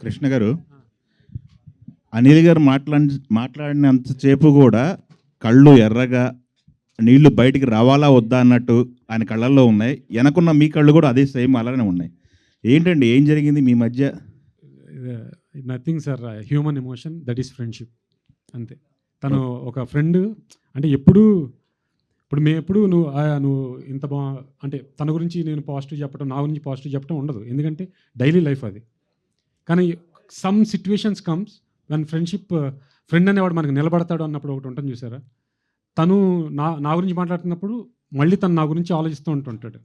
కృష్ణ గారు, అనిల్ గారు మాట్లాడినంతసేపు కూడా కళ్ళు ఎర్రగా నీళ్లు బయటికి రావాలా వద్దా అన్నట్టు ఆయన కళ్ళల్లో ఉన్నాయి. వెనకున్న మీ కళ్ళు కూడా అదే సేమ్ అలానే ఉన్నాయి. ఏంటండి, ఏం జరిగింది మీ మధ్య? Nothing sir, human emotion, that is friendship, అంతే. తను ఒక ఫ్రెండ్ అంటే ఇప్పుడు మేము ఎప్పుడు నువ్వు ఇంత అంటే తన గురించి నేను పాజిటివ్ చెప్పడం, నా గురించి పాజిటివ్ చెప్పడం ఉండదు, ఎందుకంటే డైలీ లైఫ్ అది. కానీ some situations comes when friend అనేవాడు మనకు నిలబడతాడు అన్నప్పుడు ఒకటి ఉంటుంది చూసారా. తను నా గురించి మాట్లాడుతున్నప్పుడు మళ్ళీ తను నా గురించి ఆలోచిస్తూ ఉంటుంటాడు.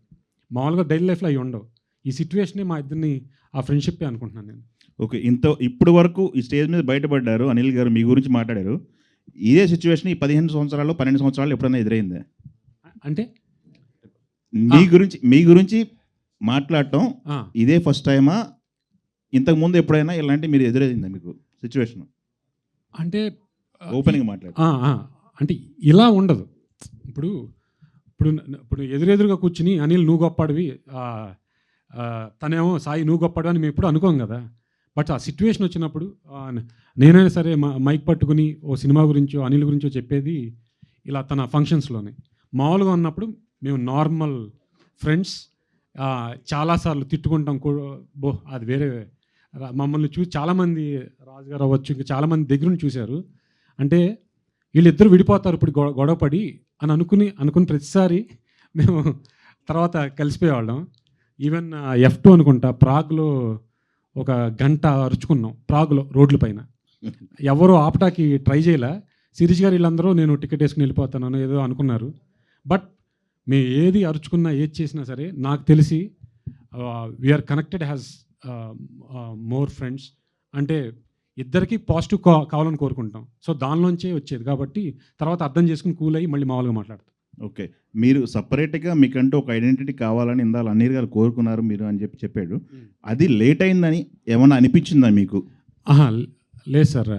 మామూలుగా డైలీ లైఫ్లో అవి ఉండవు. ఈ సిచ్యువేషనే మా ఇద్దరిని ఆ ఫ్రెండ్షిప్పే అనుకుంటున్నాను నేను. ఓకే, ఇప్పుడు వరకు ఈ స్టేజ్ మీద బయటపడ్డారు, అనిల్ గారు మీ గురించి మాట్లాడారు. ఇదే సిచ్యువేషన్ ఈ 15 సంవత్సరాలు 12 సంవత్సరాలు ఎప్పుడైనా ఎదురైందా? అంటే మీ గురించి మాట్లాడటం ఇదే ఫస్ట్ టైమా? ఇంతకుముందు ఎప్పుడైనా ఇలాంటి మీరు ఎదురైందా మీకు సిచ్యువేషన్? అంటే ఓపెన్గా మాట్లాడు. అంటే ఇలా ఉండదు. ఇప్పుడు ఎదురెదురుగా కూర్చుని అనిల్ నువ్వు గొప్పడివి, తనేమో సాయి నువ్వు గొప్పడు అని మేము ఎప్పుడు అనుకోం కదా. బట్ ఆ సిచ్యువేషన్ వచ్చినప్పుడు నేనైనా సరే మైక్ పట్టుకుని ఓ సినిమా గురించో అనిల్ గురించో చెప్పేది ఇలా తన ఫంక్షన్స్లోనే. మామూలుగా ఉన్నప్పుడు మేము నార్మల్ ఫ్రెండ్స్, చాలాసార్లు తిట్టుకుంటాం కూడా. అది వేరే. మమ్మల్ని చూసి చాలామంది, రాజుగారు అవ్వచ్చు, ఇంకా చాలామంది దగ్గర నుంచి చూశారు. అంటే వీళ్ళిద్దరు విడిపోతారు ఇప్పుడు గొడవపడి అని అనుకుని ప్రతిసారి మేము తర్వాత కలిసిపోయేవాళ్ళం. ఈవెన్ F2 అనుకుంటా, ప్రాగ్లో ఒక గంట అరుచుకున్నాం ప్రాగ్లో రోడ్ల పైన. ఎవరు ఆపటాకి ట్రై చేయలే. శిరీష్ గారు వీళ్ళందరూ నేను టికెట్ వేసుకుని వెళ్ళిపోతాను ఏదో అనుకున్నారు. బట్ మేము ఏది అరుచుకున్నా ఏది చేసినా సరే నాకు తెలిసి we are connected has more friends. అంటే ఇద్దరికి పాజిటివ్ కావాలని కోరుకుంటాం. సో దానిలోంచే వచ్చేది కాబట్టి తర్వాత అర్థం చేసుకుని కూల్ అయ్యి మళ్ళీ మామూలుగా మాట్లాడతాం. ఓకే, మీరు సపరేట్గా మీకంటూ ఒక ఐడెంటిటీ కావాలని ఇందాక అనిల్ గారు కోరుకున్నారు మీరు అని చెప్పాడు. అది లేట్ అయిందని ఏమన్నా అనిపించిందా మీకు? లేదు సార్,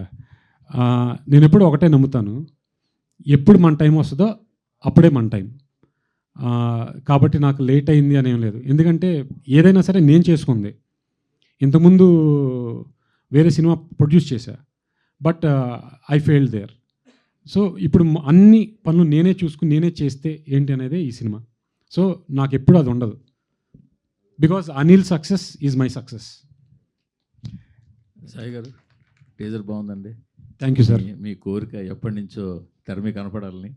నేను ఎప్పుడు ఒకటే నమ్ముతాను, ఎప్పుడు మన టైం వస్తుందో అప్పుడే మన టైం. కాబట్టి నాకు లేట్ అయింది అని ఏం లేదు. ఎందుకంటే ఏదైనా సరే నేను చేసుకుంది. ఇంతకుముందు వేరే సినిమా ప్రొడ్యూస్ చేశా, but I failed there. So ఇప్పుడు అన్ని పనులు నేనే చూసుకుని నేనే చేస్తే ఏంటి అనేది ఈ సినిమా. సో నాకు ఎప్పుడు అది ఉండదు, because Anil success is my success. Sai గారు, టీజర్ బాగుందండి. Thank you sir. మీ కోరిక ఎప్పటి నుంచో తెర మీద కనపడాలని.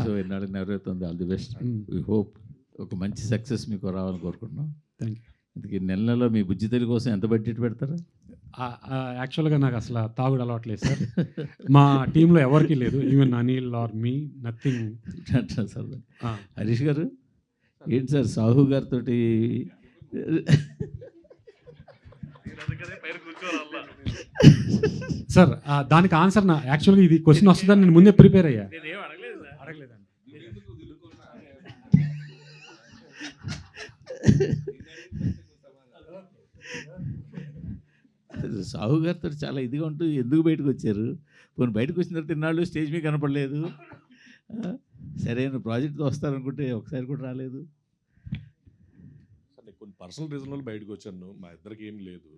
సో ఎన్నాళ్ళు నెరవేరుతుంది. All the best. We hope ఒక మంచి సక్సెస్ మీకు రావాలని కోరుకుంటున్నాం. Thank you. అందుకే నెలలో మీ బుజ్జి తెలుగు కోసం ఎంత బడ్జెట్ పెడతారు? యాక్చువల్గా నాకు అసలు తాగుడు అలవాట్లేదు సార్. మా టీంలో ఎవరికి లేదు, even Anil or me, nothing. Sir Harish garu ఏంటి సార్ సాహు గారితో సార్ దానికి ఆన్సర్ యాక్చువల్గా ఇది క్వశ్చన్ వస్తుందని నేను ముందే ప్రిపేర్ అయ్యా. అడగలేదండి. సాహు గారితో చాలా ఇదిగా ఉంటూ ఎందుకు బయటకు వచ్చారు? పోనీ బయటకు వచ్చిన తర్వాత ఇన్నాళ్ళు స్టేజ్ మీద కనపడలేదు. సరైన ప్రాజెక్ట్తో వస్తారనుకుంటే ఒకసారి కూడా రాలేదు. కొన్ని పర్సనల్ రీజన్ వల్ల బయటకు వచ్చాను. మా ఇద్దరికి ఏం లేదు.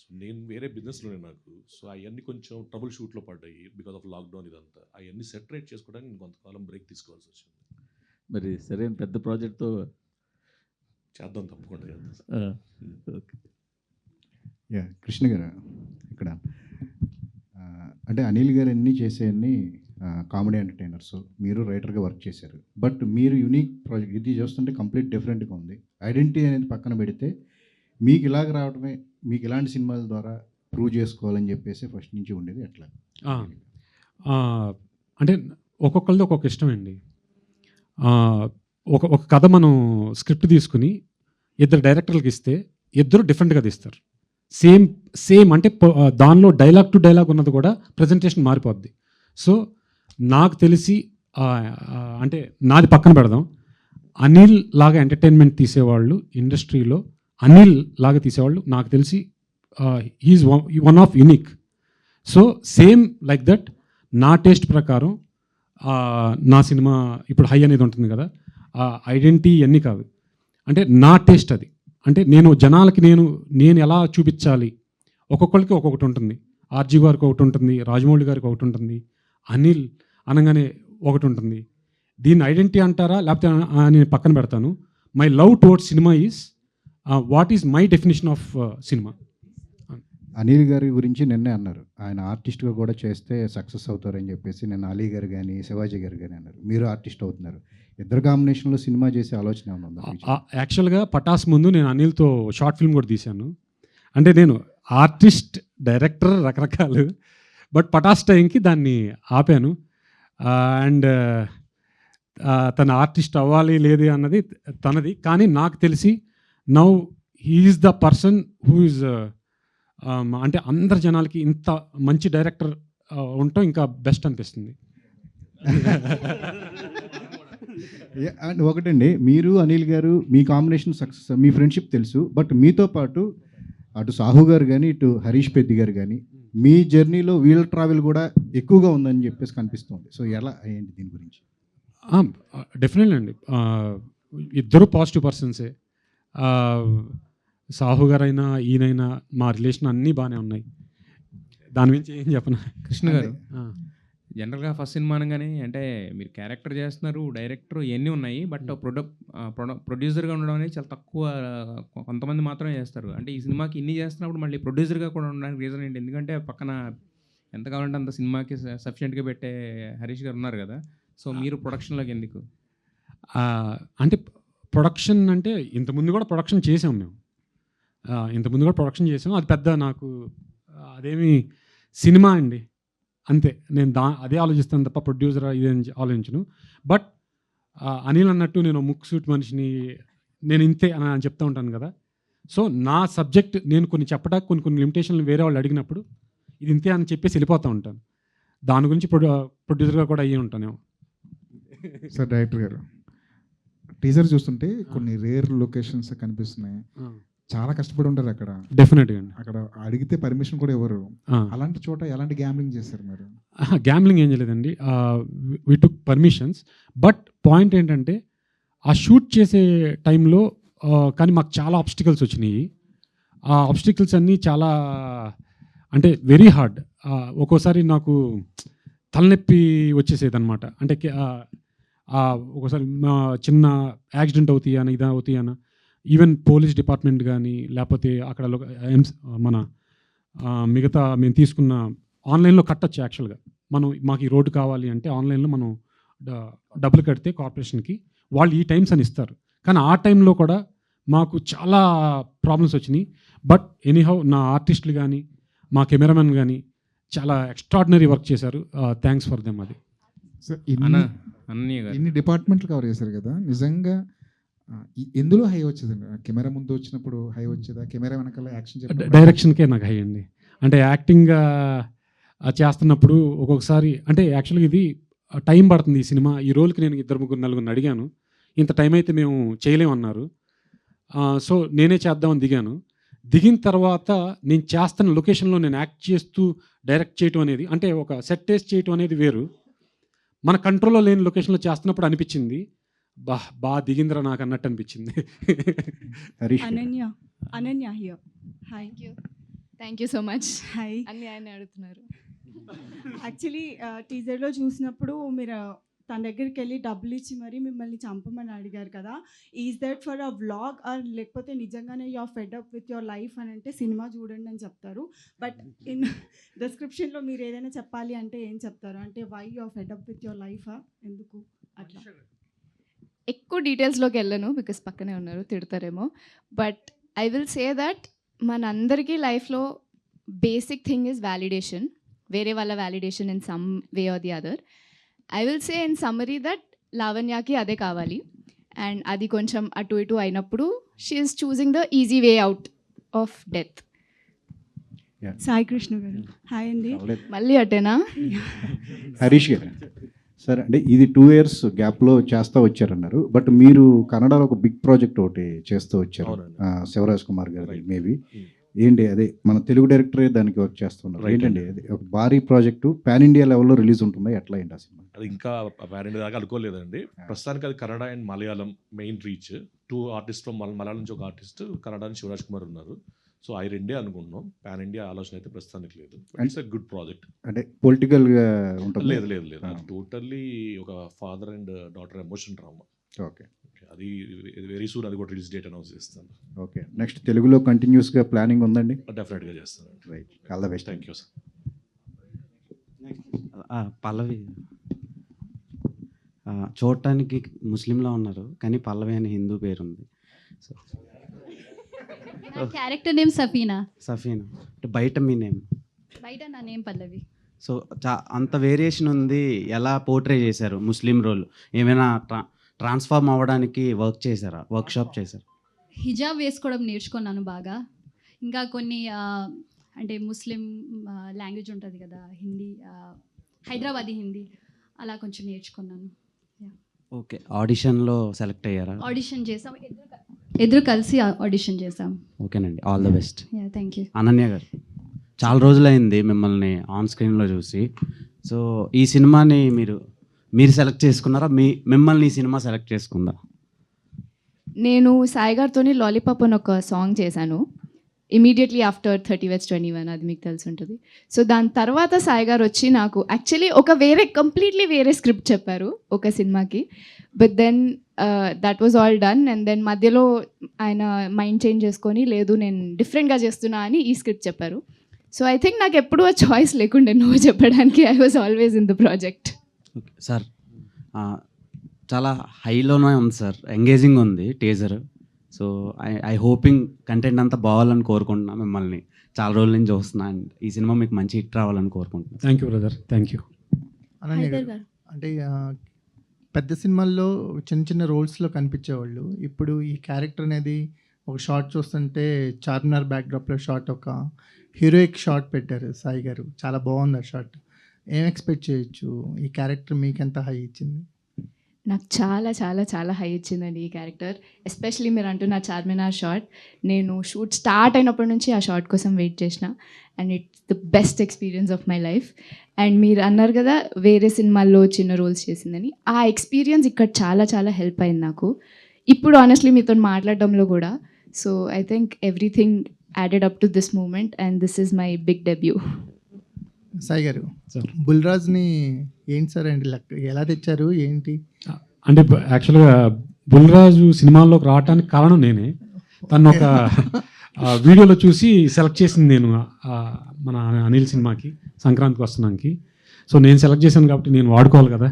సో నేను వేరే బిజినెస్లోనే నాకు. సో అవన్నీ కొంచెం ట్రబుల్ షూట్లో పడ్డాయి బికాస్ ఆఫ్ లాక్డౌన్. ఇదంతా అవన్నీ సెటరేట్ చేసుకోవడానికి నేను కొంతకాలం బ్రేక్ తీసుకోవాల్సి వచ్చింది. మరి సరైన పెద్ద ప్రాజెక్ట్తో చేద్దాం, తప్పకుండా చేద్దాం. ఓకే. కృష్ణ గారు, ఇక్కడ అంటే అనిల్ గారు అన్నీ చేసేవన్నీ కామెడీ ఎంటర్టైనర్స్, మీరు రైటర్గా వర్క్ చేశారు. బట్ మీరు యూనిక్ ప్రాజెక్ట్ ఇది చూస్తుంటే కంప్లీట్ డిఫరెంట్గా ఉంది. ఐడెంటిటీ అనేది పక్కన పెడితే మీకు ఇలాగ రావడమే, మీకు ఇలాంటి సినిమాల ద్వారా ప్రూవ్ చేసుకోవాలని చెప్పేసి ఫస్ట్ నుంచి ఉండేది ఎట్లా? అంటే ఒక్కొక్కరిది ఒక్కొక్క ఇష్టం అండి. ఒక కథ మనం స్క్రిప్ట్ తీసుకుని ఇద్దరు డైరెక్టర్లకు ఇస్తే ఇద్దరు డిఫరెంట్గా తీస్తారు. సేమ్ అంటే దానిలో డైలాగ్ టు డైలాగ్ ఉన్నది కూడా ప్రజెంటేషన్ మారిపోద్ది. సో నాకు తెలిసి అంటే నాది పక్కన పెడదాం, అనిల్ లాగా ఎంటర్టైన్మెంట్ తీసేవాళ్ళు ఇండస్ట్రీలో, అనిల్ లాగా తీసేవాళ్ళు నాకు తెలిసి he's one of unique. So same like that నా టేస్ట్ ప్రకారం నా సినిమా ఇప్పుడు హై అనేది ఉంటుంది కదా, ఐడెంటిటీ అన్నీ కాదు, అంటే నా టేస్ట్ అది. అంటే నేను జనాలకి నేను ఎలా చూపించాలి, ఒక్కొక్కరికి ఒక్కొక్కటి ఉంటుంది. ఆర్జీ గారికి ఒకటి ఉంటుంది, రాజమౌళి గారికి ఒకటి ఉంటుంది, అనిల్ అనగానే ఒకటి ఉంటుంది. దీన్ని ఐడెంటిటీ అంటారా లేకపోతే నేను పక్కన పెడతాను. My love towards cinema is what is my definition of cinema. Anil గారి గురించి నిన్నే అన్నారు, ఆయన ఆర్టిస్ట్గా కూడా చేస్తే సక్సెస్ అవుతారని చెప్పేసి. నిన్న అలీ గారు కానీ శివాజీ గారు కానీ అన్నారు, మీరు ఆర్టిస్ట్ అవుతున్నారు. ఇద్దరు కాంబినేషన్లో సినిమా చేసే ఆలోచన ఏమైనా ఉందా? యాక్చువల్గా పటాస్ ముందు నేను అనిల్తో షార్ట్ ఫిల్మ్ కూడా తీశాను. అంటే నేను ఆర్టిస్ట్ డైరెక్టర్ రకరకాలు, బట్ పటాస్ టైంకి దాన్ని ఆపాను. అండ్ తన ఆర్టిస్ట్ అవ్వాలి లేదు అన్నది తనది. కానీ నాకు తెలిసి now he's the person who is అంటే అందరి జనాలకి ఇంత మంచి డైరెక్టర్ ఉండటం ఇంకా బెస్ట్ అనిపిస్తుంది. అండ్ ఒకటండి, మీరు అనిల్ గారు మీ కాంబినేషన్ సక్సెస్, మీ ఫ్రెండ్షిప్ తెలుసు. బట్ మీతో పాటు అటు సాహు గారు కానీ ఇటు హరీష్ పెద్ది గారు కానీ మీ జర్నీలో వీల్ ట్రావెల్ కూడా ఎక్కువగా ఉందని చెప్పేసి కనిపిస్తుంది. సో ఎలా ఏంటి దీని గురించి? డెఫినెట్లీ అండి, ఇద్దరు పాజిటివ్ పర్సన్సే. సాహు గారైనా ఈయనైనా మా రిలేషన్ అన్నీ బాగానే ఉన్నాయి. దాని గురించి ఏం చెప్పను. కృష్ణ గారు, జనరల్గా ఫస్ట్ సినిమా అనగానే అంటే మీరు క్యారెక్టర్ చేస్తున్నారు, డైరెక్టర్ ఇవన్నీ ఉన్నాయి, బట్ ప్రొడ్యూసర్గా ఉండడం అనేది చాలా తక్కువ, కొంతమంది మాత్రమే చేస్తారు. అంటే ఈ సినిమాకి ఇన్ని చేస్తున్నప్పుడు మళ్ళీ ప్రొడ్యూసర్గా కూడా ఉండడానికి రీజన్ ఏంటి? ఎందుకంటే పక్కన ఎంత కావాలంటే అంత సినిమాకి సఫిషియెంట్గా పెట్టే హరీష్ గారు ఉన్నారు కదా, సో మీరు ప్రొడక్షన్లోకి ఎందుకు? అంటే ప్రొడక్షన్ అంటే ఇంతకుముందు కూడా ప్రొడక్షన్ చేసాం మేము, ఇంతకుముందు కూడా ప్రొడక్షన్ చేసాం. అది పెద్ద నాకు అదేమి సినిమా అండి అంతే. నేను అదే ఆలోచిస్తాను తప్ప ప్రొడ్యూసర్ ఇదే ఆలోచించను. బట్ అనిల్ అన్నట్టు నేను ముక్కు సూట్ మనిషిని, నేను ఇంతే అని చెప్తూ ఉంటాను కదా. సో నా సబ్జెక్ట్ నేను కొన్ని చెప్పడానికి కొన్ని లిమిటేషన్లు వేరే వాళ్ళు అడిగినప్పుడు ఇది ఇంతే అని చెప్పేసి వెళ్ళిపోతూ ఉంటాను. దాని గురించి ప్రొడ్యూసర్గా కూడా అయ్యి ఉంటానేమో. సార్ డైరెక్టర్ గారు, టీజర్ చూస్తుంటే కొన్ని రేర్ లొకేషన్స్ కనిపిస్తున్నాయి. చాలా కష్టపడి ఉంటారు అక్కడ. డెఫినెట్గా అండి. అక్కడ అడిగితే పర్మిషన్ కూడా ఇవ్వరు. అలాంటి చోట ఎలాంటి గ్యాంబ్లింగ్ చేస్తారు మీరు? గ్యాంబ్లింగ్ ఏం చేయలేదండి, వి టుక్ పర్మిషన్స్. బట్ పాయింట్ ఏంటంటే ఆ షూట్ చేసే టైంలో కానీ మాకు చాలా ఆబ్స్టికల్స్ వచ్చినాయి. ఆ ఆబ్స్టికల్స్ అన్నీ చాలా అంటే వెరీ హార్డ్. ఒక్కోసారి నాకు తలనొప్పి వచ్చేసేది అనమాట. అంటే ఒక్కోసారి చిన్న యాక్సిడెంట్ అవుతాయి అని ఇదా అవుతాయి అన్న, ఈవెన్ పోలీస్ డిపార్ట్మెంట్ కానీ లేకపోతే అక్కడ మన మిగతా మేము తీసుకున్న ఆన్లైన్లో కట్టచ్చు. యాక్చువల్గా మాకు ఈ రోడ్డు కావాలి అంటే ఆన్లైన్లో మనం డబ్బులు కడితే కార్పొరేషన్కి వాళ్ళు ఈ టైమ్స్ అని ఇస్తారు. కానీ ఆ టైంలో కూడా మాకు చాలా ప్రాబ్లమ్స్ వచ్చినాయి. బట్ ఎనీహౌ నా ఆర్టిస్టులు కానీ మా కెమెరామెన్ కానీ చాలా ఎక్స్ట్రాడినరీ వర్క్ చేశారు. Thanks for them. అది సార్ అన్నయ్య గారు, ఇన్ని డిపార్ట్మెంట్లు కవర్ చేశారు కదా, నిజంగా ఎందులో హై వచ్చేదండి? కెమెరా ముందు వచ్చినప్పుడు హై వచ్చేదా, కెమెరా వెనకాల యాక్షన్ డైరెక్షన్కే నాకు హై అండి. అంటే యాక్టింగ్ చేస్తున్నప్పుడు ఒక్కొక్కసారి అంటే యాక్చువల్గా ఇది టైం పడుతుంది. ఈ సినిమా ఈ రోల్కి నేను 2-3-4 అడిగాను, ఇంత టైం అయితే మేము చేయలేమన్నారు. సో నేనే చేద్దామని దిగాను. దిగిన తర్వాత నేను చేస్తున్న లొకేషన్లో నేను యాక్ట్ చేస్తూ డైరెక్ట్ చేయటం అనేది, అంటే ఒక సెట్ టేస్ట్ చేయటం అనేది వేరు. మన కంట్రోల్లో లేని లొకేషన్లో చేస్తున్నప్పుడు అనిపించింది బాగా దిగిందిరా నాకు అన్నట్టు అనిపించింది. Ananya here. Hi. Thank you so much. Hi. అన్ని ఆయన అడుగుతున్నారు. యాక్చువల్లీ టీజర్లో చూసినప్పుడు మీరు తన దగ్గరికి వెళ్ళి డబ్బులు ఇచ్చి మరి మిమ్మల్ని చంపమని అడిగారు కదా. Is that for a vlog or లేకపోతే నిజంగానే you are fed up with your life అని అంటే సినిమా చూడండి అని చెప్తారు. బట్ ఇన్ డిస్క్రిప్షన్లో మీరు ఏదైనా చెప్పాలి అంటే ఏం చెప్తారు? అంటే why you are fed up with your life, ఎందుకు అట్లా? ఎక్కువ డీటెయిల్స్లోకి వెళ్ళను బికాస్ పక్కనే ఉన్నారు, తిడతారేమో. But I will say that మనందరికీ లైఫ్లో బేసిక్ థింగ్ ఈజ్ వ్యాలిడేషన్, వేరే వాళ్ళ validation in some way or the other. I will say in summary that లావణ్యకి అదే కావాలి. అండ్ అది కొంచెం అటు ఇటు అయినప్పుడు she is choosing the easy way out of death. Sai Krishna గారు హాయ్ అండి. మళ్ళీ అటేనా? హరీష్ గారు సార్, అంటే ఇది 2 years గ్యాప్లో చేస్తూ వచ్చారన్నారు. బట్ మీరు కన్నడలో ఒక బిగ్ ప్రాజెక్ట్ ఒకటి చేస్తూ వచ్చారు, శివరాజ్ కుమార్ గారు మేబీ. ఏంటి అదే మన తెలుగు డైరెక్టరే దానికి వర్క్ చేస్తున్నారు. ఏంటండి అది ఒక భారీ ప్రాజెక్టు, పాన్ ఇండియా లెవెల్లో రిలీజ్ ఉంటుందా, ఎట్లా ఏంటి ఆ సినిమా? అది ఇంకా పాన్ ఇండియా దాకా అనుకోలేదండి. ప్రస్తుతానికి అది Kannada and Malayalam main reach. 2 artist from Malayalam నుంచి ఒక ఆర్టిస్ట్, కన్నడ నుంచి శివరాజ్ కుమార్ ఉన్నారు. సో ఆ రెండే అనుకుంటున్నాం. పాన్ ఇండియా ఆలోచన అయితే ప్రస్తుతానికి లేదు. It's a good project. అంటే పొలిటికల్గా ఉంటుంది. లేదు లేదు లేదు, అది టోటల్లీ ఒక father and daughter emotion drama. Okay, అది వెరీ సూన్ అది కూడా రిలీజ్ డేట్ అనౌన్స్ చేస్తాను. ఓకే. నెక్స్ట్ తెలుగులో కంటిన్యూస్గా ప్లానింగ్ ఉందండి? డెఫినెట్గా చేస్తాను. Right, all the best. Thank you sir. Pallavi చూడటానికి ముస్లింలా ఉన్నారు, కానీ పల్లవి అని హిందూ పేరు ఉంది. So character name Safeena. Safeena అంటే బయట మీ నేమ్? బయట నా నేమ్ పల్లవి. సో అంత వేరియేషన్ ఉంది, ఎలా పోర్ట్రే చేశారు ముస్లిం రోల్? ఏమైనా ట్రాన్స్ఫార్మ్ అవ్వడానికి వర్క్ చేశారా, వర్క్షాప్ చేశారా? హిజాబ్ వేసుకోవడం నేర్చుకున్నాను బాగా. ఇంకా కొన్ని అంటే ముస్లిం లాంగ్వేజ్ ఉంటుంది కదా, హిందీ, హైదరాబాదీ హిందీ, అలా కొంచెం నేర్చుకున్నాను. ఓకే, ఆడిషన్లో సెలెక్ట్ అయ్యారా? ఆడిషన్ చేసాం, ఇద్దరు కలిసి ఆడిషన్ చేసాం. ఓకేనండి, all the best. Thank you. Ananya గారు, చాలా రోజులైంది మిమ్మల్ని ఆన్ స్క్రీన్లో చూసి. సో ఈ సినిమాని మీరు సెలెక్ట్ చేసుకున్నారా, మిమ్మల్ని ఈ సినిమా సెలెక్ట్ చేసుకుందా? నేను సాయి గారితో లాలీపాప్ అని ఒక సాంగ్ చేశాను ఇమీడియట్లీ ఆఫ్టర్ 30/21, అది మీకు తెలిసి ఉంటుంది. సో దాని తర్వాత సాయి గారు వచ్చి నాకు యాక్చువల్లీ ఒక కంప్లీట్లీ వేరే స్క్రిప్ట్ చెప్పారు ఒక cinema. But then that was all done, and then మధ్యలో ఆయన మైండ్ చేంజ్ చేసుకొని లేదు నేను డిఫరెంట్గా చేస్తున్నా అని ఈ స్క్రిప్ట్ చెప్పారు. సో ఐ థింక్ నాకు ఎప్పుడూ ఆ చాయిస్ లేకుండే నువ్వు చెప్పడానికి. I was always in the project. Sir చాలా హైలోనే ఉంది సార్, ఎంగేజింగ్ ఉంది teaser. So I hoping content అంతా బాగాలని కోరుకుంటున్నా. మిమ్మల్ని చాలా రోజుల నుంచి చూస్తున్నా, అండ్ ఈ సినిమా మీకు మంచి హిట్ రావాలని కోరుకుంటున్నాను. Thank you brother, thank you. Ananya గారు, అంటే పెద్ద సినిమాల్లో చిన్న చిన్న రోల్స్లో కనిపించేవాళ్ళు, ఇప్పుడు ఈ క్యారెక్టర్ అనేది ఒక షార్ట్ చూస్తుంటే చార్మినార్ బ్యాక్డ్రాప్లో షార్ట్, ఒక హీరోయిక్ షార్ట్ పెట్టారు సాయి గారు, చాలా బాగుంది ఆ షార్ట్. ఏం ఎక్స్పెక్ట్ చేయొచ్చు? ఈ క్యారెక్టర్ మీకు ఎంత హై ఇచ్చింది? నాకు చాలా చాలా చాలా హై ఇచ్చిందండి ఈ క్యారెక్టర్. ఎస్పెషలీ మీరు అంటున్న చార్మినార్ షార్ట్, నేను షూట్ స్టార్ట్ అయినప్పటి నుంచి ఆ షార్ట్ కోసం వెయిట్ చేసిన, and it's the best experience of my life. And మీరు అన్నారు కదా వేరే సినిమాల్లో చిన్న రోల్స్ చేసిందని, ఆ ఎక్స్పీరియన్స్ ఇక్కడ చాలా చాలా హెల్ప్ అయింది నాకు ఇప్పుడు ఆనెస్ట్లీ మీతో మాట్లాడడంలో కూడా. So I think everything added up to this moment, and this is my big debut. Sai garu, బుల్రాజ్ని ఏంటి సార్ అండి ఎలా తెచ్చారు ఏంటి? అంటే యాక్చువల్గా బుల్రాజు సినిమాల్లోకి రావడానికి కారణం నేనే. తను ఒక వీడియోలో చూసి సెలెక్ట్ చేసింది నేను మన అనిల్ సినిమాకి, సంక్రాంతికి వస్తున్నానికి. సో నేను సెలెక్ట్ చేశాను కాబట్టి నేను వాడుకోవాలి కదా.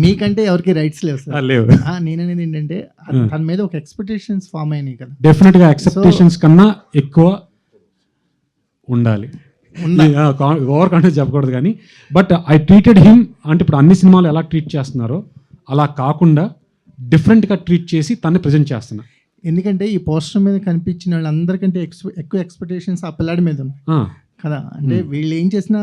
మీకంటే ఎవరికి రైట్స్ లేవు సార్? లేవు. నేననేది ఏంటంటే తన మీద ఒక ఎక్స్పెక్టేషన్స్ ఫామ్ అయినాయి కదా. డెఫినెట్గా ఎక్స్పెక్టేషన్స్ కన్నా ఎక్కువ ఉండాలి. ఓవర్ కాన్ఫిడెన్స్ చెప్పకూడదు కానీ, బట్ ఐ ట్రీటెడ్ హిమ్ అంటే ఇప్పుడు అన్ని సినిమాలు ఎలా ట్రీట్ చేస్తున్నారో అలా కాకుండా డిఫరెంట్గా ట్రీట్ చేసి తన్ని ప్రజెంట్ చేస్తున్నా. ఎందుకంటే ఈ పోస్టర్ మీద కనిపించిన వాళ్ళందరికంటే ఎక్కువ ఎక్స్పెక్టేషన్స్ ఆ పిల్లాడి మీద ఉన్నాయి కదా. అంటే వీళ్ళు ఏం చేసినా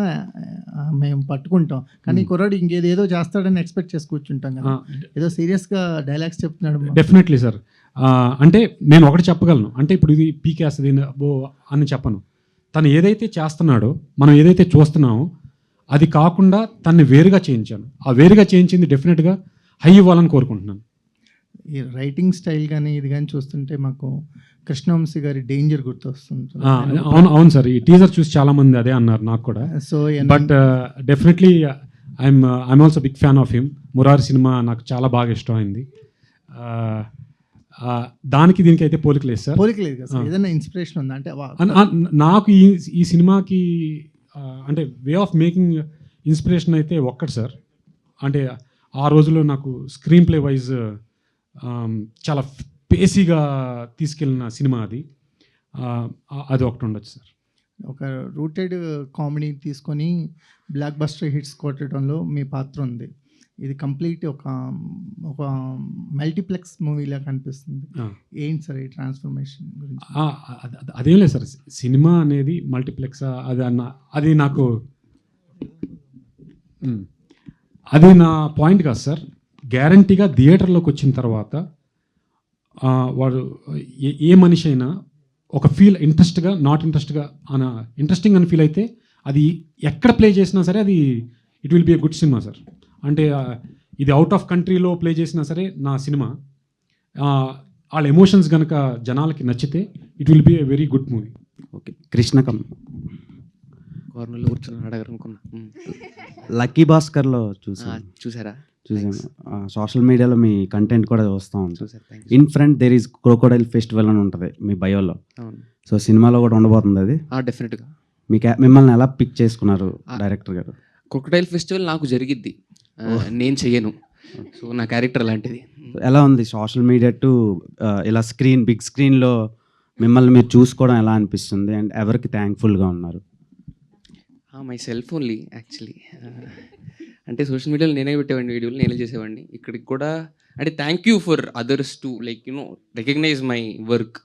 మేము పట్టుకుంటాం, కానీ కుర్రాడు ఇంకేదేదో చేస్తాడని ఎక్స్పెక్ట్ చేసి కూర్చుంటాం కదా. ఏదో సీరియస్గా డైలాగ్స్ చెప్తున్నాడు. Definitely sir. అంటే నేను ఒకటి చెప్పగలను, అంటే ఇప్పుడు ఇది పీకేస్తుంది అని చెప్పను. తను ఏదైతే చేస్తున్నాడో, మనం ఏదైతే చూస్తున్నామో అది కాకుండా తన్ని వేరుగా చేయించాను. ఆ వేరుగా చేయించింది డెఫినెట్గా హై ఇవ్వాలని కోరుకుంటున్నాను. ఈ రైటింగ్ స్టైల్ కానీ ఇది కానీ చూస్తుంటే మాకు కృష్ణవంశీ గారి డేంజర్ గుర్తొస్తుంది. అవును సార్, ఈ టీజర్ చూసి చాలామంది అదే అన్నారు నాకు కూడా. So but definitely I'm also big fan of him. Murari cinema నాకు చాలా బాగా ఇష్టమైంది. దానికి దీనికి అయితే పోలిక లేదు సార్. పోలిక లేదు కదా, ఏదైనా ఇన్స్పిరేషన్ ఉందా? అంటే నాకు ఈ సినిమాకి అంటే వే ఆఫ్ మేకింగ్ ఇన్స్పిరేషన్ అయితే ఒక్కటి సార్. అంటే ఆ రోజుల్లో నాకు స్క్రీన్ ప్లే వైజ్ చాలా పేసీగా తీసుకెళ్ళిన సినిమా అది ఒకటి ఉండొచ్చు సార్. ఒక రూటెడ్ కామెడీ తీసుకొని బ్లాక్ బస్టర్ హిట్స్ కొట్టడంలో మీ పాత్ర ఉంది. ఇది కంప్లీట్ ఒక మల్టీప్లెక్స్ మూవీలా కనిపిస్తుంది. ఏంటి సార్ ఈ ట్రాన్స్ఫర్మేషన్ గురించి? అదేం లేదు సార్, సినిమా అనేది మల్టీప్లెక్స్ అది నాకు అది నా పాయింట్ కాదు సార్. గ్యారంటీగా థియేటర్లోకి వచ్చిన తర్వాత వాడు ఏ మనిషి అయినా ఒక ఫీల్ ఇంట్రెస్ట్గా నాట్ ఇంట్రెస్ట్గా ఇంట్రెస్టింగ్ అని ఫీల్ అయితే అది ఎక్కడ ప్లే చేసినా సరే అది it will be a good cinema sir. అంటే ఇది అవుట్ ఆఫ్ కంట్రీలో ప్లే చేసినా సరే నా సినిమా వాళ్ళ ఎమోషన్స్ కనుక జనాలకి నచ్చితే it will be a very good movie. Okay, కృష్ణకం కార్నర్లో కూర్చొని అడగరు అనుకున్నా. లక్కీ భాస్కర్లో చూసాను. చూసారా? చూసాను. సోషల్ మీడియాలో మీ కంటెంట్ కూడా చూస్తూ ఉంటాను. చూసారు. In front there is crocodile festival అని ఉంటుంది మీ బయోలో. అవును. సో సినిమాలో కూడా ఉండబోతుంది అది. డెఫినెట్గా. మిమ్మల్ని ఎలా పిక్ చేసుకున్నారు డైరెక్టర్ గారు? క్రొకడైల్ ఫెస్టివల్ నాకు జరిగిద్ది, నేను చెయ్యను. సో నా క్యారెక్టర్ అలాంటిది. ఎలా ఉంది సోషల్ మీడియా టు ఇలా బిగ్ స్క్రీన్లో మిమ్మల్ని మీరు చూసుకోవడం ఎలా అనిపిస్తుంది అండ్ ఎవరికి థ్యాంక్ఫుల్గా ఉన్నారు? Myself only actually. అంటే సోషల్ మీడియాలో నేనే పెట్టేవాడిని వీడియోలు, నేనే చేసేవాడిని. ఇక్కడికి కూడా అంటే thank you for others to like recognise my work.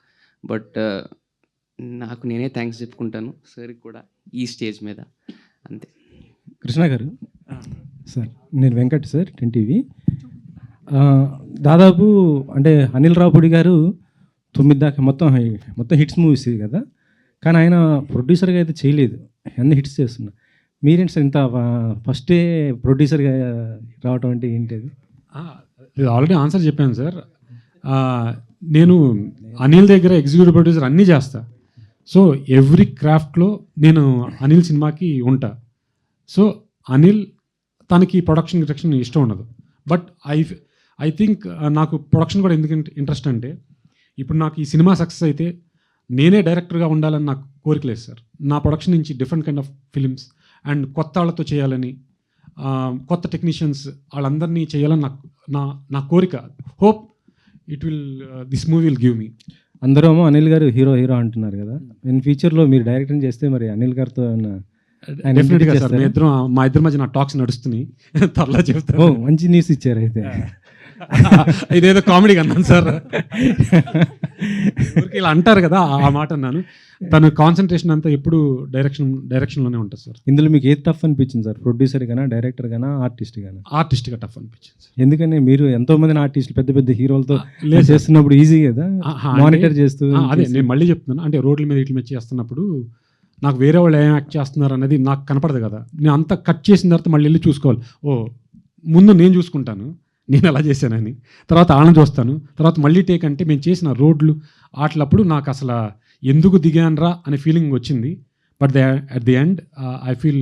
But నాకు నేనే థ్యాంక్స్ చెప్పుకుంటాను సార్కి కూడా ఈ స్టేజ్ మీద, అంతే. కృష్ణ గారు సార్, నేను వెంకట్ సార్, 10TV. దాదాపు అంటే అనిల్ రావుపూడి గారు 9 దాకా మొత్తం హిట్స్ మూవీస్ కదా, కానీ ఆయన ప్రొడ్యూసర్గా అయితే చేయలేదు, అన్ని హిట్స్ చేస్తున్నా. మీరేంటి సార్ ఇంత ఫస్టే ప్రొడ్యూసర్గా రావటం అంటే ఏంటి అది? ఆల్రెడీ ఆన్సర్ చెప్పాను సార్. నేను అనిల్ దగ్గర ఎగ్జిక్యూటివ్ ప్రొడ్యూసర్ అన్నీ చేస్తా. సో ఎవ్రీ క్రాఫ్ట్లో నేను అనిల్ సినిమాకి ఉంటా. సో అనిల్ తనకి ప్రొడక్షన్ ఇష్టం ఉండదు. బట్ ఐ థింక్ నాకు ప్రొడక్షన్ కూడా ఎందుకు ఇంట్రెస్ట్ అంటే, ఇప్పుడు నాకు ఈ సినిమా సక్సెస్ అయితే నేనే డైరెక్టర్గా ఉండాలని నాకు కోరిక లేదు సార్. నా ప్రొడక్షన్ నుంచి different kind of films and కొత్త వాళ్ళతో చేయాలని, కొత్త టెక్నీషియన్స్ వాళ్ళందరినీ చేయాలని నా కోరిక. Hope this movie will give me. అందరూ అనిల్ గారు హీరో అంటున్నారు కదా, ఇన్ ఫ్యూచర్లో మీరు డైరెక్టింగ్ చేస్తే మరి అనిల్ గారితో డెఫినెట్గా సార్, మా ఇద్దరి మధ్య నా టాక్స్ నడుస్తున్నాయి, త్వరలో చెప్తాను. మంచి న్యూస్ ఇచ్చారు అయితే. ఇదేదో కామెడీగా అన్నాను సార్, ఇలా అంటారు కదా ఆ మాట అన్నాను. తను కాన్సన్ట్రేషన్ అంతా ఎప్పుడు డైరెక్షన్లోనే ఉంటుంది సార్. ఇందులో మీకు ఏది టఫ్ అనిపించింది సార్, ప్రొడ్యూసర్ గానా, డైరెక్టర్ గానా, ఆర్టిస్ట్ గానా? ఆర్టిస్ట్గా టఫ్ అనిపించింది. ఎందుకని మీరు ఎంతో మంది ఆర్టిస్టులు పెద్ద హీరోలతో చేస్తున్నప్పుడు ఈజీ కదా మానిటర్ చేస్తూ. అదే నేను మళ్ళీ చెప్తున్నాను, అంటే రోడ్ల మీద ఇట్ల మీద చేస్తున్నప్పుడు నాకు వేరే వాళ్ళు ఏం యాక్ట్ చేస్తున్నారు అనేది నాకు కనపడదు కదా. నేను అంతా కట్ చేసిన తర్వాత మళ్ళీ వెళ్ళి చూసుకోవాలి. ముందు నేను చూసుకుంటాను నేను ఎలా చేశానని, తర్వాత వాళ్ళని చూస్తాను, తర్వాత మళ్ళీ టేక్ అంటే మేము చేసిన రోడ్లు ఆటలప్పుడు నాకు అసలు ఎందుకు దిగానరా అనే ఫీలింగ్ వచ్చింది. But at the end I feel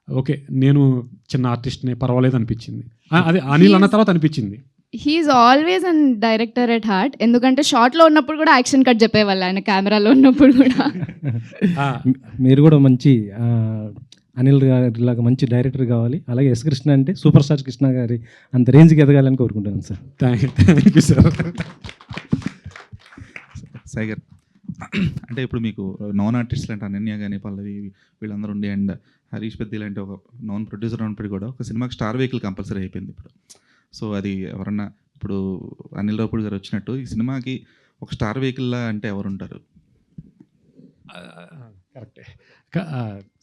okay, నేను చిన్న ఆర్టిస్ట్నే, పర్వాలేదు అనిపించింది. అదే అనిల్ అన్న తర్వాత అనిపించింది. He's always an director at heart. ఎందుకంటే షార్ట్లో ఉన్నప్పుడు కూడా యాక్షన్ కట్ చెప్పేవాళ్ళు ఆయన, కెమెరాలో ఉన్నప్పుడు కూడా. మీరు కూడా మంచి అనిల్ గారిలాగా మంచి డైరెక్టర్ కావాలి. అలాగే ఎస్ కృష్ణ అంటే సూపర్ స్టార్ కృష్ణ గారి అంత రేంజ్కి ఎదగాలని కోరుకుంటాను sir. Thank you sir. Sagar, అంటే ఇప్పుడు మీకు నాన్ ఆర్టిస్టులు అంటే అనన్య కానీ, పల్లవి, వీళ్ళందరూ ఉండి అండ్ హరీష్ పెద్ది లాంటి ఒక నాన్ ప్రొడ్యూసర్ ఉన్నప్పటికీ కూడా ఒక సినిమాకి స్టార్ వెహికల్ కంపల్సరీ అయిపోయింది ఇప్పుడు. సో అది ఎవరన్నా ఇప్పుడు అనిల్ రావుపూడి గారు వచ్చినట్టు ఈ సినిమాకి ఒక స్టార్ వెహికల్లా అంటే ఎవరు ఉంటారు? కరెక్టే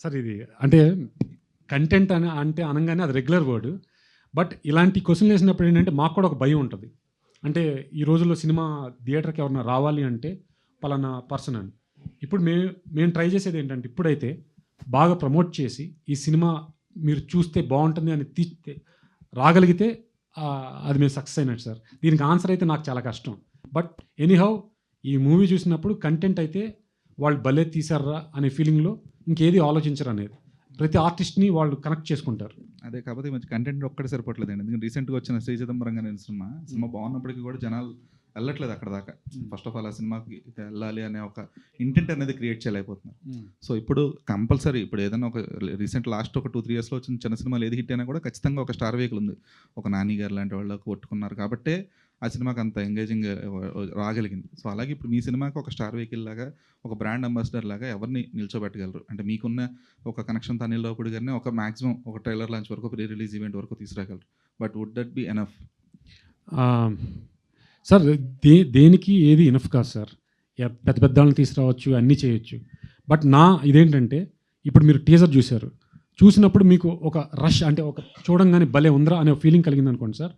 సార్. ఇది అంటే కంటెంట్ అంటే అనగానే అది రెగ్యులర్ వర్డ్. బట్ ఇలాంటి క్వశ్చన్లు వేసినప్పుడు ఏంటంటే మాకు కూడా ఒక భయం ఉంటుంది. అంటే ఈ రోజుల్లో సినిమా థియేటర్కి ఎవరైనా రావాలి అంటే పలానా పర్సన్ అని. ఇప్పుడు మేము ట్రై చేసేది ఏంటంటే, ఇప్పుడైతే బాగా ప్రమోట్ చేసి ఈ సినిమా మీరు చూస్తే బాగుంటుంది అని తీస్తే రాగలిగితే అది మేము సక్సెస్ అయినట్టు సార్. దీనికి ఆన్సర్ అయితే నాకు చాలా కష్టం. బట్ ఎనీహౌ ఈ మూవీ చూసినప్పుడు కంటెంట్ అయితే వాళ్ళు భలే తీసారా అనే ఫీలింగ్లో ఇంకేది ఆలోచించరు అనేది. ప్రతి ఆర్టిస్ట్ని వాళ్ళు కనెక్ట్ చేసుకుంటారు. అదే కాకపోతే మంచి కంటెంట్ ఒక్కటే సరిపోవట్లేదండి. ఎందుకంటే రీసెంట్గా వచ్చిన శ్రీ చిదంబరం గారి సినిమా బాగున్నప్పటికీ కూడా జనాలు వెళ్ళట్లేదు అక్కడ దాకా. ఫస్ట్ ఆఫ్ ఆల్ ఆ సినిమాకి వెళ్ళాలి అనే ఒక ఇంటెంట్ అనేది క్రియేట్ చేయలేకపోతున్నారు. సో ఇప్పుడు కంపల్సరీ ఇప్పుడు ఏదైనా ఒక రీసెంట్ లాస్ట్ ఒక 2-3 ఇయర్స్లో వచ్చిన చిన్న సినిమాలు ఏది హిట్ అయినా కూడా ఖచ్చితంగా ఒక స్టార్ వెహికల్ ఉంది. ఒక నాని గారు లాంటి వాళ్ళకు కొట్టుకున్నారు కాబట్టే ఆ సినిమాకి అంత ఎంగేజింగ్ రాగలిగింది. సో అలాగే ఇప్పుడు మీ సినిమాకి ఒక స్టార్ వెహికల్ లాగా, ఒక బ్రాండ్ అంబాసిడర్ లాగా ఎవరిని నిల్చోబెట్టగలరు? అంటే మీకున్న ఒక కనెక్షన్ అనిల్ రావుపూడి గారిని ఒక మ్యాక్సిమం ఒక ట్రైలర్ లాంచ్ వరకు, ప్రీ రిలీజ్ ఈవెంట్ వరకు తీసుకురాగలరు. But would that be enough? Sir దేనికి ఏది ఇనఫ్ కాదు సార్. పెద్ద పెద్ద వాళ్ళని తీసుకురావచ్చు, అన్నీ చేయొచ్చు. బట్ ఇదేంటంటే, ఇప్పుడు మీరు టీజర్ చూసినప్పుడు మీకు ఒక రష్, అంటే ఒక చూడంగానే భలే ఉందరా అనే ఫీలింగ్ కలిగింది అనుకోండి సార్.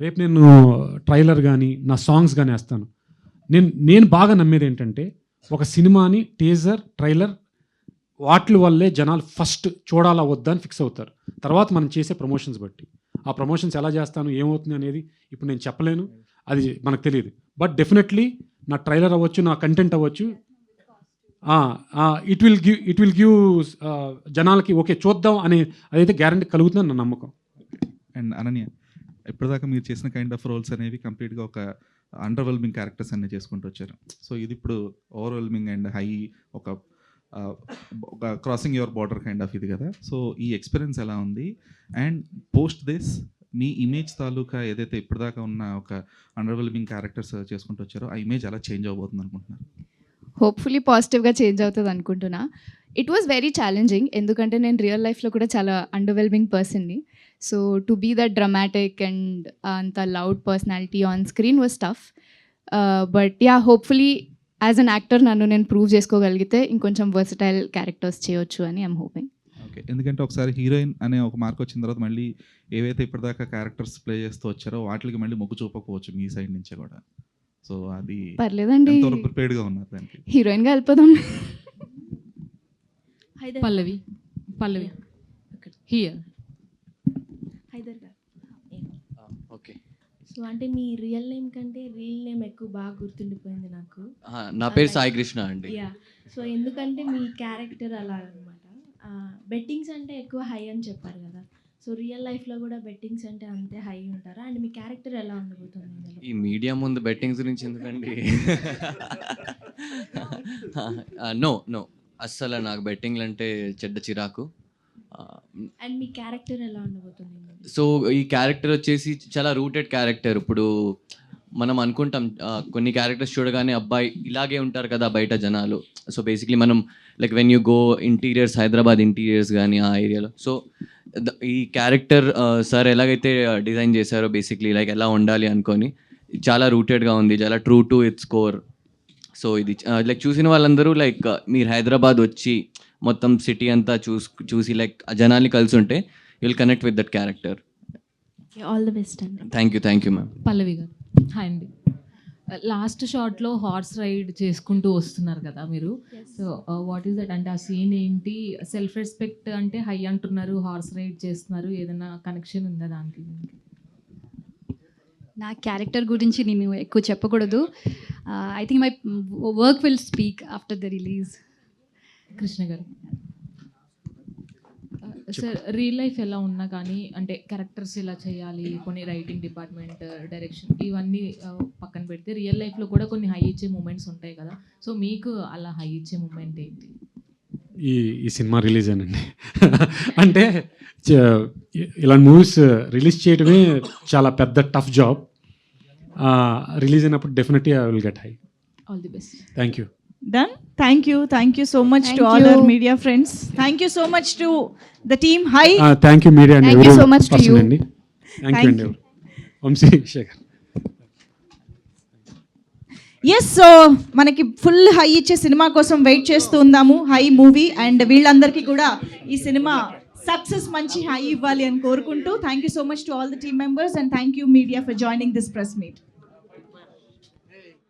రేపు నేను ట్రైలర్ కానీ నా సాంగ్స్ కానీ వేస్తాను. నేను బాగా నమ్మేది ఏంటంటే, ఒక సినిమాని టీజర్, ట్రైలర్ వాటి వల్లే జనాలు ఫస్ట్ చూడాలా వద్దా అని ఫిక్స్ అవుతారు. తర్వాత మనం చేసే ప్రమోషన్స్ బట్టి, ఆ ప్రమోషన్స్ ఎలా చేస్తాను, ఏమవుతుంది అనేది ఇప్పుడు నేను చెప్పలేను, అది మనకు తెలియదు. బట్ డెఫినెట్లీ నా ట్రైలర్ అవ్వచ్చు, నా కంటెంట్ అవ్వచ్చు, ఇట్ విల్ గివ్ జనాలకి ఓకే చూద్దాం అనే అదైతే గ్యారంటీ కలుగుతుందని నా నమ్మకం. అండ్ అనన్య, ఇప్పటిదాకా మీరు చేసిన కైండ్ ఆఫ్ రోల్స్ అనేవి కంప్లీట్గా ఒక అండర్వెల్మింగ్ క్యారెక్టర్స్ అన్నీ చేసుకుంటూ వచ్చారు. సో ఇది ఇప్పుడు ఓవర్వెల్మింగ్ అండ్ హై ఒక crossing your border kind of ఇది కదా. సో ఈ ఎక్స్పీరియన్స్ ఎలా ఉంది? అండ్ పోస్ట్ దిస్ మీ ఇమేజ్ తాలూకా ఏదైతే ఇప్పటిదాకా ఉన్న ఒక అండర్వెల్మింగ్ క్యారెక్టర్స్ చేసుకుంటూ వచ్చారో ఆ ఇమేజ్ ఎలా చేంజ్ అవబోతుంది అనుకుంటున్నారు? హోప్ఫుల్లీ పాజిటివ్గా చేంజ్ అవుతుంది అనుకుంటున్నా. ఇట్ వాస్ వెరీ ఛాలెంజింగ్, ఎందుకంటే నేను రియల్ లైఫ్లో కూడా చాలా అండర్వెల్మింగ్ పర్సన్ని. So to be that dramatic and అంత loud personality on screen was tough. But yeah, hopefully as an actor నన్ను నేను ప్రూవ్ చేసుకోగలిగితే ఇంకొంచెం వర్సటైల్ క్యారెక్టర్స్ చేయొచ్చు అని ఐఎమ్ హోపింగ్. ఓకే, ఎందుకంటే ఒకసారి హీరోయిన్ అనే ఒక మార్క్ వచ్చిన తర్వాత మళ్ళీ ఏవైతే ఇప్పటిదాకా క్యారెక్టర్స్ ప్లే చేస్తూ వచ్చారో వాటికి మళ్ళీ మొగ్గు చూపకపోవచ్చు మీ సైడ్ నుంచే కూడా. సో అది పర్లేదండి, ఎంతవరకు ప్రిపేర్డ్గా ఉన్నారు దానికి? హీరోయిన్గా వెళ్ళిపోదాం. పల్లవి హియర్. హైదర్ గారు, ఓకే. సో అంటే మీ రియల్ నేమ్ కంటే రియల్ నేమ్ ఎక్కువ బాగా గుర్తుండిపోయింది నాకు. నా పేరు సాయి కృష్ణ అండి. యా, సో ఎందుకంటే మీ క్యారెక్టర్ అలా అనమాట. బెట్టింగ్స్ అంటే ఎక్కువ హై అని చెప్పారు కదా, సో రియల్ లైఫ్లో కూడా బెట్టింగ్స్ అంటే అంతే హై ఉంటారా? అండ్ మీ క్యారెక్టర్ ఎలా ఉండబోతుంది? ఈ మీడియా ముందు బెట్టింగ్స్ గురించి ఎందుకండి? నో అస్సలు నాకు బెట్టింగ్లు అంటే చెడ్డ చిరాకు. అండ్ మీ క్యారెక్టర్ ఎలా ఉండబోతుంది? సో ఈ క్యారెక్టర్ వచ్చేసి చాలా రూటెడ్ క్యారెక్టర్. ఇప్పుడు మనం అనుకుంటాం కొన్ని క్యారెక్టర్స్ చూడగానే అబ్బాయి ఇలాగే ఉంటారు కదా బయట జనాలు. సో బేసిక్లీ మనం like when you go interiors, Hyderabad interiors కానీ ఆ ఏరియాలో, సో ఈ క్యారెక్టర్ సార్ ఎలాగైతే డిజైన్ చేశారో బేసిక్లీ లైక్ ఎలా ఉండాలి అనుకొని చాలా రూటెడ్గా ఉంది, చాలా true to it's core. So ఇది లైక్ చూసిన వాళ్ళందరూ లైక్ మీరు హైదరాబాద్ వచ్చి మొత్తం సిటీ అంతా చూసి లైక్ జనాల్ని కలిసి ఉంటే will connect with that character. All the best అండి. Thank you ma'am. Pallavi garu, hi అండి. లాస్ట్ షాట్లో హార్స్ రైడ్ చేసుకుంటూ వస్తున్నారు కదా మీరు, సో వాట్ ఈస్ దట్? అంటే ఆ సీన్ ఏంటి? సెల్ఫ్ రెస్పెక్ట్ అంటే హై అంటున్నారు, హార్స్ రైడ్ చేస్తున్నారు, ఏదైనా కనెక్షన్ ఉందా దానికి? నా క్యారెక్టర్ గురించి నేను ఎక్కువ చెప్పకూడదు. I think my work will speak after the release. Krishna గారు, సార్ రియల్ లైఫ్ ఎలా ఉన్నా కానీ అంటే క్యారెక్టర్స్ ఎలా చేయాలి, కొన్ని రైటింగ్ డిపార్ట్మెంట్, డైరెక్షన్ ఇవన్నీ పక్కన పెడితే రియల్ లైఫ్లో కూడా కొన్ని హై ఇచ్చే మూమెంట్స్ ఉంటాయి కదా, సో మీకు అలా హై ఇచ్చే మూమెంట్ ఏంటి? ఈ సినిమా రిలీజ్ అనండి. అంటే ఇలాంటి మూవీస్ రిలీజ్ చేయడమే చాలా పెద్ద టఫ్ జాబ్. రిలీజ్ అయినప్పుడు definitely I will get high. All the best. Thank you. Done. Thank you so much to all our media friends. Thank you so much to the team. Hi. Thank you media and Thank you so much to you. Thank you and Vamsi Shekhar. Yes, so మనకి full high ఇచ్చే cinema కోసం wait చేస్తూ ఉందాము. High movie and వీళ్ళందరికీ కూడా ఈ cinema success మంచి high ఇవ్వాలి అని కోరుకుంటూ thank you so much to all the team members and thank you media for joining this press meet.